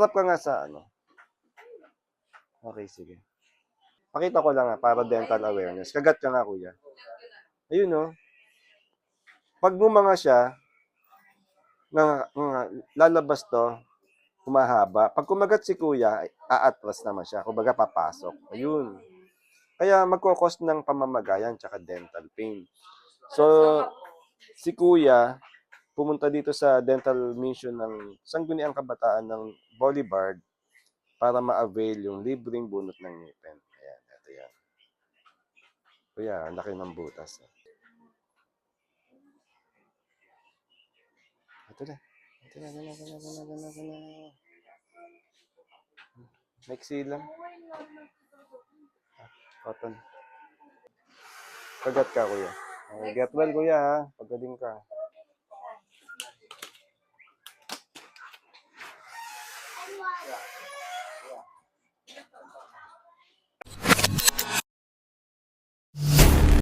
Harap ka nga sa ano. Okay, sige. Pakita ko lang para dental awareness. Kagat ka nga, kuya. Ayun, no? Pag bumanga siya, lalabas to, humahaba. Pag kumagat si kuya, aatras naman siya. Kumbaga, papasok. Ayun. Kaya magkukos ng pamamagayan tsaka dental pain. So, si kuya, pumunta dito sa dental mission ng Sangguniang Kabataan ng Boulevard para ma-avail yung libreng bunot ng ngipin. Ayan, ito yan. Kuya, ang laki ng butas. Ito na. Ito na. Maiksi lang. Cotton. Kagat ka, kuya. Okay, get well, kuya, ha. Pagaling ka.